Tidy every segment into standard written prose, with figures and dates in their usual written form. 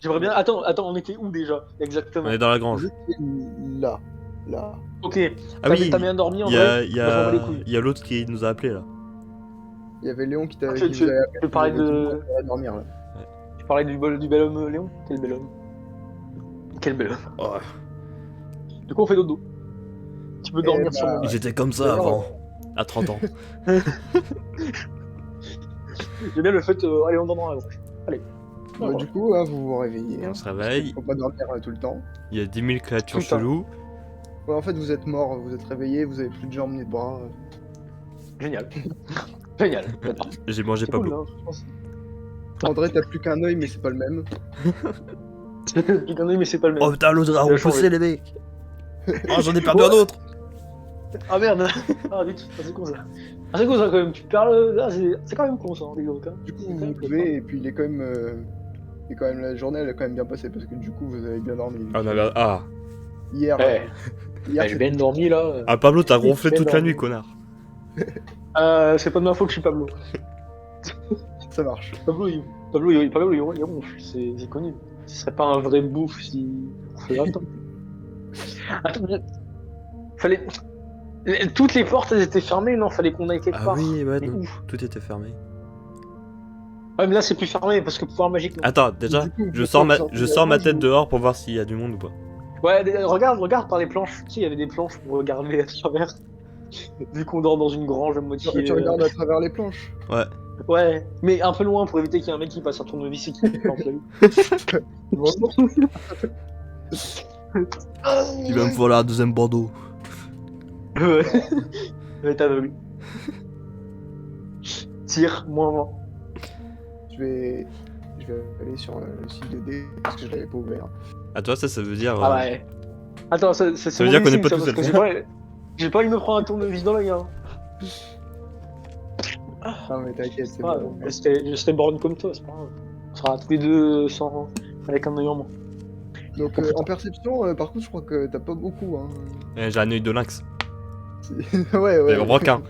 J'aimerais bien. Attends, on était où déjà On exactement? est dans la grange. Vous étiez là. Là. Ok. Ah oui, T'as bien dormi en il y vrai? a, il y Moi je m'en bats les a, couilles. il y a l'autre qui nous a appelé là. Il y avait Léon qui, Ah, qui vous avait appelé, tu vous parlais avez dit bon, de. on va dormir là. Tu parlais du bel homme Léon? Quel bel homme? Quel bel homme? Oh, Du coup on fait dodo. Tu peux Et dormir sur mon lit. j'étais comme ça D'ailleurs, avant, à 30 ans. J'aime bien le fait. Allez, on dort dans la grange. Allez. bah, du coup, hein, vous vous réveillez. On Hein, se parce réveille, qu'il faut pas dormir tout le temps. il y a 10 000 créatures Putain. cheloues. Ouais, en fait, vous êtes mort, vous êtes réveillé, vous avez plus de jambes ni de bras. Génial. Génial. J'adore. J'ai mangé C'est cool, Pablo. hein, franchement, c'est- André, t'as plus qu'un œil, mais c'est pas le même. Putain, mais c'est pas le même. Oh putain, l'autre a Il a repoussé changé. les mecs. Oh, j'en ai perdu un autre. Ah merde. Ah vite, c'est con ça. Ah c'est con ça quand même, tu parles là, c'est quand même con ça, les gars. Hein. Du coup, C'est vous quand vous même levez, et puis il est quand même. La journée, elle a quand même bien passé, parce que du coup, vous avez bien dormi. Ah, on avait... Ah. Hier, Eh, hier j'ai bien dormi là. Ah, Pablo, t'as ronflé Bien toute la dormi. nuit, connard. C'est pas de ma faute que je suis Pablo. ça marche. Pablo, il ronfle, c'est connu. Ce serait pas un vrai bouffe si. Attends. Attends, fallait. Toutes les portes elles étaient fermées, non, fallait qu'on aille quelque Ah part. oui, ouais, Mais non, où? tout était fermé. Ouais, mais là c'est plus fermé parce que pouvoir magique. Non. Attends, déjà, Du coup, je vous sors ma, sortez je de la sors ma grange, tête vous- dehors pour voir s'il y a du monde ou pas. Ouais, regarde par les planches. Tu sais, il y avait des planches pour regarder à travers. Vu qu'on dort dans une grange à Tu, moitié. tu regardes à travers les planches. Ouais. Ouais, mais un peu loin pour éviter qu'il y ait un mec qui passe un tournevis et qui plante la vue. Il va me falloir un deuxième Bordeaux. Ouais. Ouais, t'as aveugle. Tire, moins. Je vais aller sur le site de dés parce que je l'avais pas ouvert. Ah, toi, ça veut dire. Ah ouais. Attends, ça Ça veut dire qu'on est pas ça, tous parce que seuls. j'ai pas envie de me prendre un tournevis dans l'œil. Hein. Non mais t'inquiète, c'est Ah, bon. je serai borgne comme toi, c'est pas grave. On sera tous les deux sans... avec un œil en moins. Donc en perception, par contre, je crois que t'as pas beaucoup. Hein. J'ai un œil de lynx. ouais. Mais requin.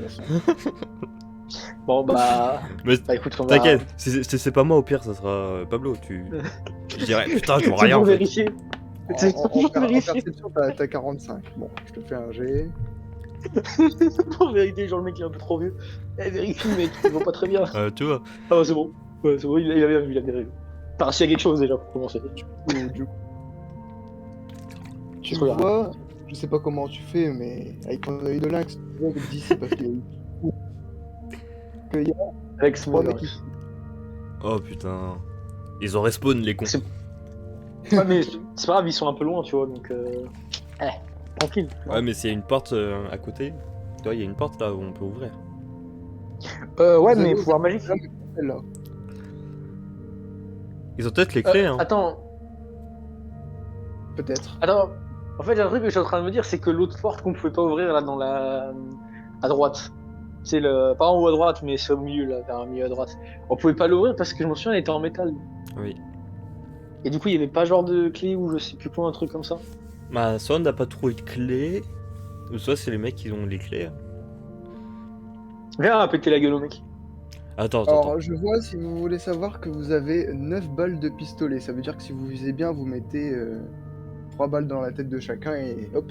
Bon bah... Mais Bah écoute, on va... t'inquiète, c'est pas moi au pire, ça sera Pablo. Je dirais, putain, je vois C'est rien pour en fait. vérifier. En, C'est en- pour en vérifier. perception, t'as 45. Bon, je te fais un G. Pour vérifier, genre le mec il est un peu trop vieux. Eh vérifie mec, il va pas très bien. Tu vois. Ah bah c'est bon. Ouais, c'est bon, il a bien vu, il a bien vu. Enfin, s'il y a quelque chose déjà pour commencer. Du coup, tu Je regarde. vois, je sais pas comment tu fais, mais avec ton œil de lynx, tu vois que d'ici, parce qu'il y a eu qu'il y a Avec ce 3 mot mecs qui... Oh putain. Ils ont respawn les cons. Ouais, mais c'est pas grave, ils sont un peu loin, tu vois, donc... tranquille. Ouais, mais s'il y a une porte à côté, tu vois, il y a une porte là où on peut ouvrir. Ouais, Vous mais avez- pouvoir magique. Là, mais celle-là. Ils ont peut-être les clés, hein. Attends, Peut-être. en fait, il y a un truc que je suis en train de me dire, c'est que l'autre porte qu'on pouvait pas ouvrir là dans la... à droite. C'est le... Pas en haut à droite, mais c'est au milieu là, vers un milieu à droite. On pouvait pas l'ouvrir parce que je me souviens, elle était en métal. Oui. Et du coup, il y avait pas genre de clé ou je sais plus quoi, un truc comme ça. Bah, soit on n'a pas trouvé de clés, ou soit c'est les mecs qui ont les clés. Hein. Viens péter la gueule au mec. Attends. Alors, je vois, si vous voulez savoir, que vous avez 9 balles de pistolet. Ça veut dire que si vous visez bien, vous mettez 3 balles dans la tête de chacun et hop.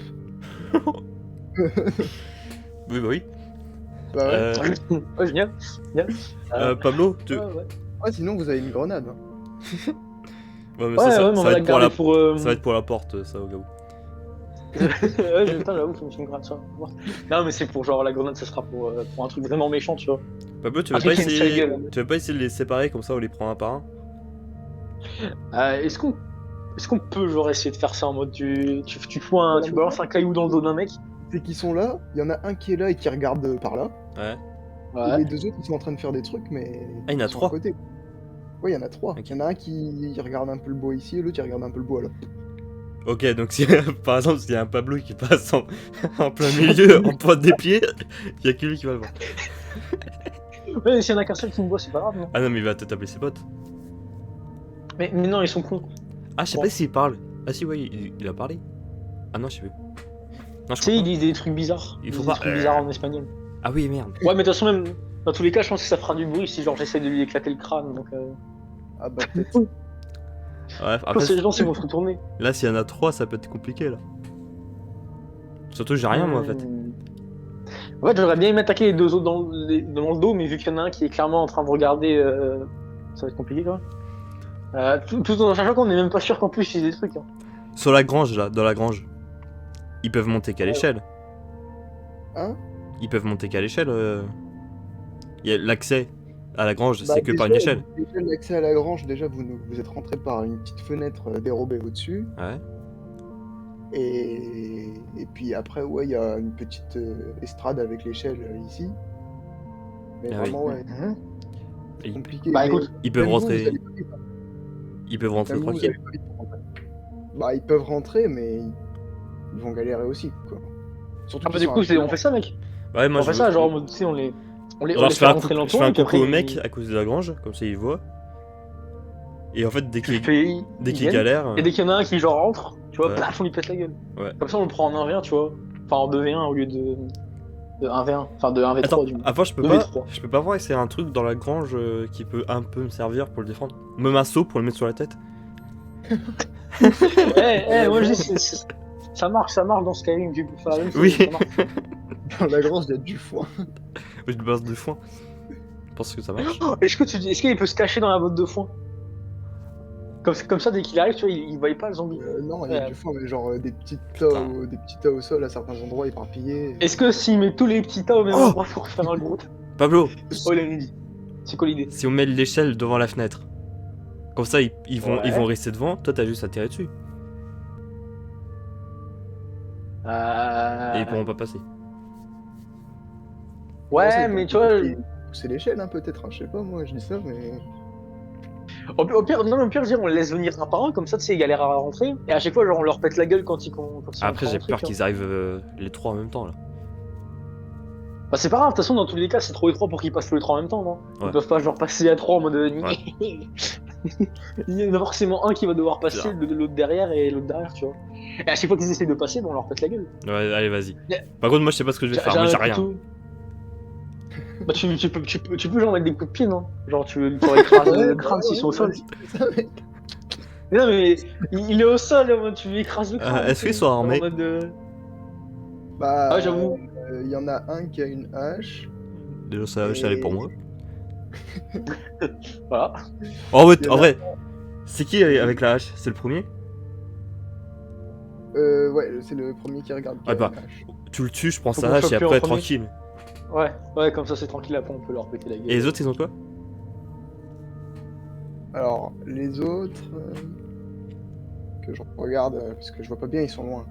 Oui, bah oui. Bah ouais. Ouais, génial. Pablo, Ouais, sinon, vous avez une grenade. Hein. Ouais, mais Ouais, ça, mais ça on va va être la pour garder la... pour... ça va être pour la porte, ça, au cas où. Ouais, putain, j'avoue, faut que je me gratte ça. Non, mais c'est pour genre la grenade, ça sera pour un truc vraiment méchant, tu vois. Pablo, tu Un veux pas truc qui a une essayer... sale gueule. Tu veux pas essayer de les séparer, comme ça on les prend un par un? Est-ce qu'on peut genre essayer de faire ça en mode tu balances un caillou dans le dos d'un mec? C'est qu'ils sont là, il y en a un qui est là et qui regarde par là. Ouais. Et Ouais. les deux autres, ils sont en train de faire des trucs, mais. Ah, il y en a ils sont 3. à côté. Ouais, il y en a 3. Ok. Il y en a un qui regarde un peu le bois ici et l'autre, il regarde un peu le bois là. Ok, donc si, par exemple, s'il y a un Pablo qui passe en plein milieu, en pointe des pieds, il y a que lui qui va le voir. Ouais, mais s'il y en a qu'un seul qui me voit, c'est pas grave, non? Ah non, mais il va te taper ses potes. Mais non, ils sont cons. Ah, je sais Bon. pas s'il parle. Ah si, ouais, il a parlé. Ah non, je sais plus. Non, je Tu sais, crois ils pas. disent des trucs bizarres. Il Ils faut disent pas- des trucs bizarres en espagnol. Ah oui, merde. Ouais, mais de toute façon, même dans tous les cas, je pense que ça fera du bruit si genre j'essaie de lui éclater le crâne. Donc, Ah bah peut-être. Ouais, Quand après, c'est les gens, ils vont se retourner. là, s'il y en a 3, ça peut être compliqué, là. Surtout, j'ai rien, moi, en fait. En fait, j'aurais bien aimé attaquer les deux autres dans le dos, mais vu qu'il y en a un qui est clairement en train de regarder, ça va être compliqué, quoi. Tout en sachant qu'on n'est même pas sûr qu'en plus il y ait des trucs. Hein. Sur la grange, là, dans la grange. Ils peuvent monter qu'à l'échelle. Hein? Ils peuvent monter qu'à l'échelle. Il y a l'accès à la grange, Bah, c'est que par une échelle. déjà, l'accès à la grange, déjà, vous êtes rentré par une petite fenêtre dérobée au-dessus. Ouais. Et puis après, ouais, il y a une petite estrade avec l'échelle ici. Mais Ah vraiment, oui. ouais, Mhm. c'est Et compliqué. Bah Mais écoute, Ils peuvent même vous, rentrer. vous allez pas vite, hein. Ils peuvent rentrer Même vous, vous tranquille. allez pas vite pour rentrer. Bah, ils peuvent rentrer, mais ils vont galérer aussi, quoi. Surtout ah bah qu'ils du sont coup, un peu on fait ça, mec. Ouais, moi On fait ça, genre, en mode, tu sais, on les Alors, je fait fais un, rentrer je lentement. fais un et puis coucou après, au mec à cause de la grange, comme ça il voit. Et en fait, dès tu qu'il fais. dès ils qu'il viennent, galère. Et dès qu'il y en a un qui, genre, rentre, tu vois, Ouais. paf, on lui pète la gueule. Ouais. Comme ça, on le prend en 1v1, tu vois. Enfin, en 2v1 au lieu de 1v1. Enfin, de 1v3, Attends, du moins. avant je peux 2v3. pas voir si c'est un truc dans la grange qui peut un peu me servir pour le défendre. Même un seau pour le mettre sur la tête. Moi je dis, ça marche dans Skyrim, tu peux faire la même chose, Oui. ça marche. Dans la grange, il y a du foin. Je me base de foin. Je pense que ça marche. Est-ce qu'il peut se cacher dans la botte de foin? Comme ça, dès qu'il arrive, tu vois, il voit pas le zombie. Non, il y a Ouais. du foin, mais genre des petits tas au sol à certains endroits éparpillés. Est-ce que s'il met tous les petits tas au même Oh endroit pour faire un groupe? Pablo, Oh, il a une idée. C'est quoi l'idée? si on met l'échelle devant la fenêtre, comme ça ils vont Ouais. rester devant, toi t'as juste à tirer dessus. Et ils pourront pas passer. Ouais, mais tu vois. C'est l'échelle, hein, peut-être, hein, je sais pas, moi, je dis ça, mais. Au pire, non, au pire, je veux dire, on les laisse venir un par un, comme ça, tu sais, ils galèrent à rentrer. Et à chaque fois, genre, on leur pète la gueule quand ils Après rentrent j'ai dans le peur truc, qu'ils arrivent les trois en même temps là. Bah, c'est pas grave, de toute façon, dans tous les cas, c'est trop étroit pour qu'ils passent tous les trois en même temps, non? Ils Ouais. peuvent pas, genre, passer à trois en mode. Ouais. Il y en a forcément un qui va devoir passer, C'est l'autre derrière et l'autre derrière, tu vois. Et à chaque fois qu'ils essayent de passer, bah, on leur pète la gueule. Ouais, allez vas-y. Yeah. Par contre moi je sais pas ce que je vais faire, moi j'ai rien. Bah, tu peux genre mettre des coups de pied, non? Genre, tu leur écrases le crâne s'ils sont au sol. c'est ça, mec. Mais non, mais il est au sol, tu lui écrases le crâne. Est-ce qu'ils sont en armés? mode, Bah, Ah, j'avoue. il y en a un qui a une hache. Déjà ça allait pour moi. Voilà. Oh ouais, Il y en en a- vrai, c'est qui avec la hache? C'est le premier? Ouais, c'est le premier qui regarde. qui Ouais, a bah. une hache. Tu le tues, je prends Faut sa qu'on hache chope et lui en après premier. tranquille. Ouais, comme ça, c'est tranquille, après, on peut leur péter la gueule. Et les autres ils ont quoi? Alors, les autres. Que je regarde, parce que je vois pas bien, ils sont loin.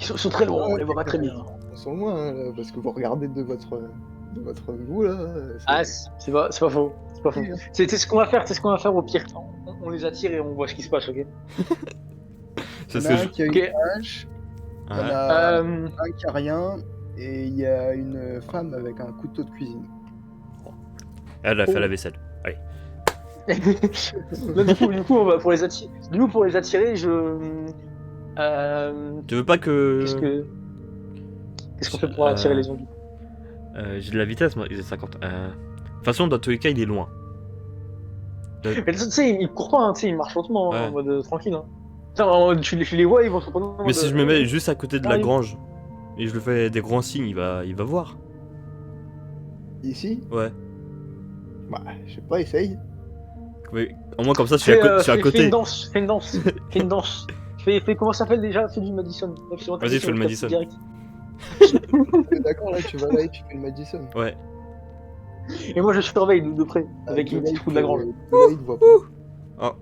Ils sont très loin, on les voit pas très bien. Ils sont loin, hein, là, parce que vous regardez de votre bout, là. Ah, c'est pas faux. C'est pas faux. C'est ce qu'on va faire au pire. On les attire et on voit ce qui se passe, ok? C'est Il ce y en que a je. un qui a Ok. une hache, il y en Ouais. a un qui a rien, et il y a une femme avec un couteau de cuisine. Elle a fait la vaisselle. Allez. Là, du coup, on va pour les attirer. Du coup, pour les attirer, Tu veux pas que. Qu'est-ce qu'on fait pour attirer les zombies? J'ai de la vitesse, moi, j'ai 50. De toute façon, dans tous les cas, il est loin. Mais tu sais, ils courent pas, hein, tu sais, ils marchent lentement, hein, Ouais. en mode tranquille. Hein. Putain, tu les vois, ils vont se prendre en Mais mode, si je me mets juste à côté de la arrive. grange et je le fais des grands signes, il va voir. Ici, Ouais. bah, je sais pas, essaye. Mais au moins, comme ça, je suis à Fais côté. une danse, fais une danse. Fais comment ça s'appelle déjà? Fais du Madison. Vas-y, fais le Madison. Direct. D'accord, là, tu vas là et tu fais le Madison. Ouais. Et moi, je surveille de près, avec De une là, petite il roue de la te- grange. de là, il te voit pas. Oh.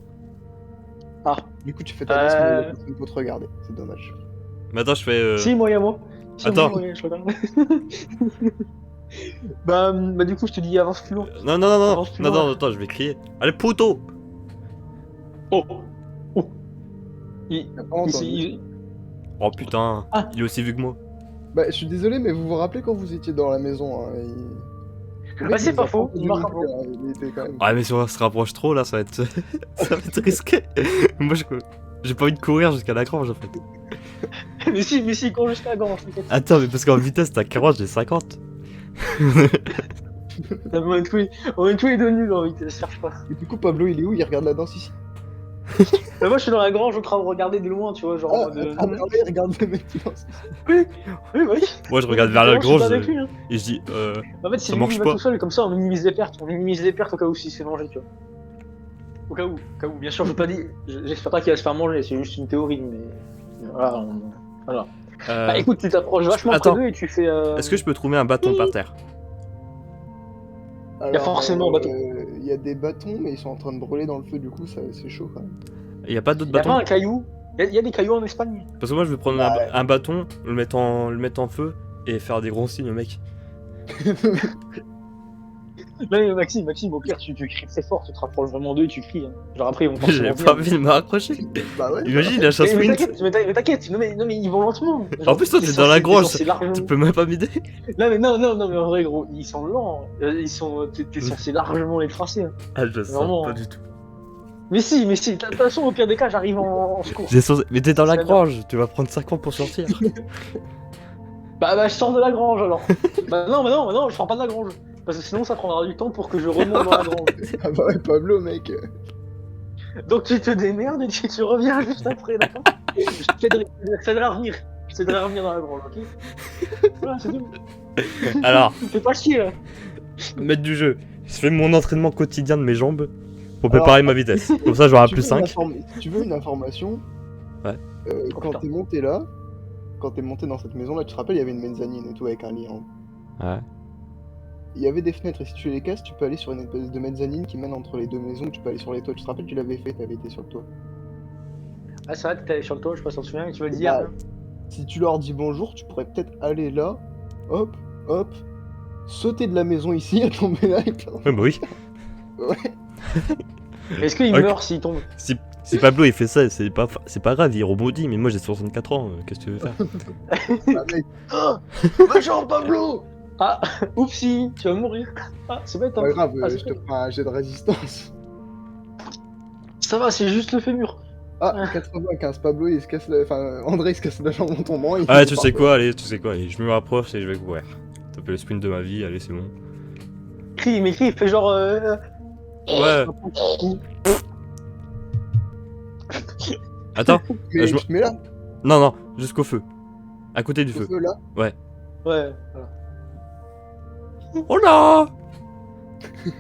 Ah. Du coup, tu fais ta danse, mais personne peut te regarder. C'est dommage. Mais attends, je fais. Si, moi. Si, Attends. moi, je regarde. bah, du coup, je te dis, avance plus loin. Non, Avance plus loin. attends, je vais crier. Allez, poteau! Oh. Il, T'as pas entendu. il- Oh putain, Ah. il est aussi vu que moi. Bah, je suis désolé, mais vous vous rappelez quand vous étiez dans la maison, hein, Le Bah, mec, c'est il pas vous a faux, entendu il marque non un plus, peu. hein, il était quand même. Ouais, mais si on se rapproche trop, là, ça va être. ça va être risqué. Moi, j'ai pas envie de courir jusqu'à la grange en fait. mais si, il court jusqu'à la grange, t'inquiète. Attends, mais parce qu'en vitesse, t'as 40, j'ai 50. On est tous les deux nuls, j'ai envie de te cherche pas. Et du coup, Pablo, il est où? Il regarde la danse ici. Bah, moi, je suis dans la grange en train de regarder de loin, tu vois, genre. Ah, En mode, regardez, regarde le mec qui danse ici. Oui, oui, oui. Moi, je regarde vers la Je suis grange pas avec lui, hein. et je dis, En fait, si Ça lui marche il va pas. tout seul, comme ça, on minimise les pertes. On minimise les pertes au cas où s'il se fait manger, tu vois. Au cas où. Bien sûr, je veux pas dire. J'espère pas qu'il va se faire manger, c'est juste une théorie, mais. Voilà. Voilà. Bah écoute, tu t'approches vachement près Attends. d'eux et tu fais. est-ce que je peux trouver un bâton par terre? Alors, forcément un bâton. Il y a des bâtons, mais ils sont en train de brûler dans le feu, du coup, c'est chaud quand même. Il y a pas d'autres Y'a pas bâtons? un caillou? Y a des cailloux en Espagne. Parce que moi, je vais prendre Bah, un bâton, le mettre en feu et faire des gros signes au mec. Mais Maxime, au pire, tu cries très fort, tu te rapproches vraiment d'eux et tu cries. Hein. Genre après, ils vont J'ai forcément pas venir. envie de me raccrocher. Bah ouais. Imagine la chasse Mais sprint. t'inquiète, non mais ils vont lentement. En plus, toi, c'est t'es dans la censé- grange. c'est largement- Tu peux même pas m'aider. Non, mais en vrai, gros, ils sont lents. T'es censé largement les tracer. Hein. Ah, je sens Vraiment. pas du tout. Mais si, de toute façon, au pire des cas, j'arrive en secours. Mais t'es dans la C'est grange, tu vas prendre 5 ans pour sortir. Bah, je sors de la grange alors. non, je sors pas de la grange. Parce que sinon, ça prendra du temps pour que je remonte dans la grange. Ah bah ouais, Pablo, mec. Donc tu te démerdes et tu reviens juste après, d'accord? Je t'aiderai à revenir. Je t'aiderai à revenir dans la grange, ok? Voilà, c'est tout. Alors, Fais pas chier là. maître du jeu, je fais mon entraînement quotidien de mes jambes pour Alors, préparer ma vitesse. Comme ça, j'aurai Tu plus veux une 5. Si tu veux une information, Ouais. Quand putain. t'es monté là, quand t'es monté dans cette maison là, tu te rappelles, il y avait une mezzanine et tout avec un lit en haut. Ouais. Il y avait des fenêtres et si tu les casses, tu peux aller sur une espèce de mezzanine qui mène entre les deux maisons, tu peux aller sur les toits. Tu te rappelles, tu l'avais fait, t'avais été sur le toit. Ah, c'est vrai, t'étais allé sur le toit, je sais pas si t'en souviens, et tu veux le dire. Bah, si tu leur dis bonjour, tu pourrais peut-être aller là, hop, sauter de la maison ici, à tomber là et puis... Ouais, bah oui. Mais est-ce qu'il Ok. meurt s'il tombe? Si Pablo il fait ça, c'est pas grave, il rebondit, mais moi j'ai 64 ans, qu'est-ce que tu veux faire? Bah, mec, Ah, ma jambe, Pablo! Ah, oupsie, tu vas mourir. Ah, c'est bête, hein. pas grave, Ah, je c'est te ferai un jet de résistance. Ça va, c'est juste le fémur. Ah, 95, Pablo il se casse la... Enfin, André il se casse la jambe en tombant. il Ah, finit tu par sais terre. quoi, allez, je me rapproche et je vais courir. Taper le sprint de ma vie, allez, c'est bon. Crie, il fait genre. Ouais. Attends, Mais je me- tu te mets là, non, jusqu'au feu. À côté du au feu. feu là. Ouais, voilà. Oh là!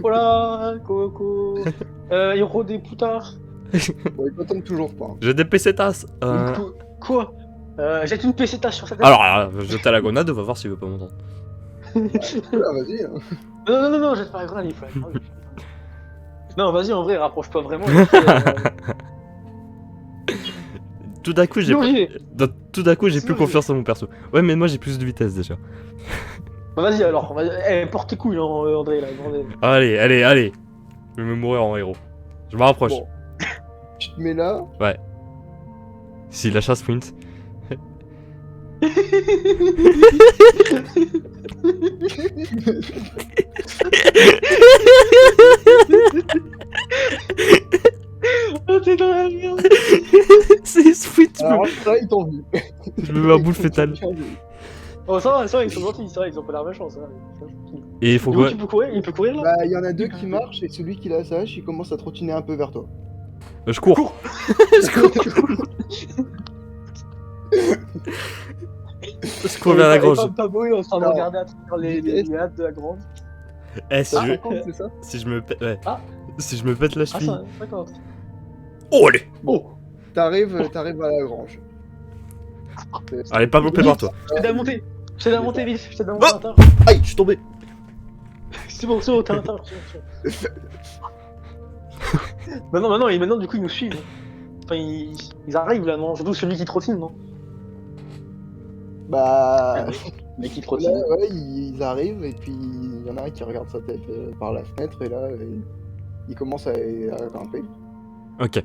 Voilà, Coco. Héros des poutards. Bon, il t'entend toujours pas. Hein. J'ai des pesetas. Quoi? Jette une peseta sur sa tête. Alors, jette à la grenade, on va voir s'il veut pas m'entendre. Là, vas-y. Hein. Non, jette pas la grenade, il faut la grenade. Non, vas-y, en vrai, rapproche-toi vraiment. et puis, Tout d'un coup, Sinon, j'y vais. tout d'un coup, j'ai Sinon, plus confiance en mon perso. Ouais, mais moi j'ai plus de vitesse déjà. Bah, vas-y alors, porte tes couilles, hein, André, là, bordel. Allez. Je vais me mourir en héros. Je me rapproche. Bon. Tu te mets là. Si la chasse sprint. Oh, t'es dans la merde. C'est sprint, Alors là, ils t'ont vu. je me mets en boule fétale. Oh, ça va, ils sont gentils, ça va, ils ont pas l'air méchants, ça va. Et il faut Du coup, quoi? il peut courir là? Bah, il y en a deux qui marchent et celui qui la sache, il commence à trottiner un peu vers toi. Je cours. Je cours vers la grange. Pas beau, en train de Alors, regarder à travers les hâtes de la grange. Eh, si Ah, je... 50, c'est ça? si je me pète... Ouais. Ah. Si je me pète la Ah, cheville... ça, 50. Oh, allez. Oh! T'arrives à la grange. Allez, Pablo, prépare-toi. Je t'aide à monter, vite, je t'aide à monter à Oh. l'intérieur. Aïe, je suis tombé. C'est bon, t'es à l'intérieur. Bah non, et maintenant, du coup, ils nous suivent. Enfin, ils arrivent là, non? Surtout celui qui trottine, non? Bah, Mais qui là, trottine. ouais, ils arrivent et puis il y en a un qui regarde sa tête par la fenêtre et là, il commence à grimper. Ok.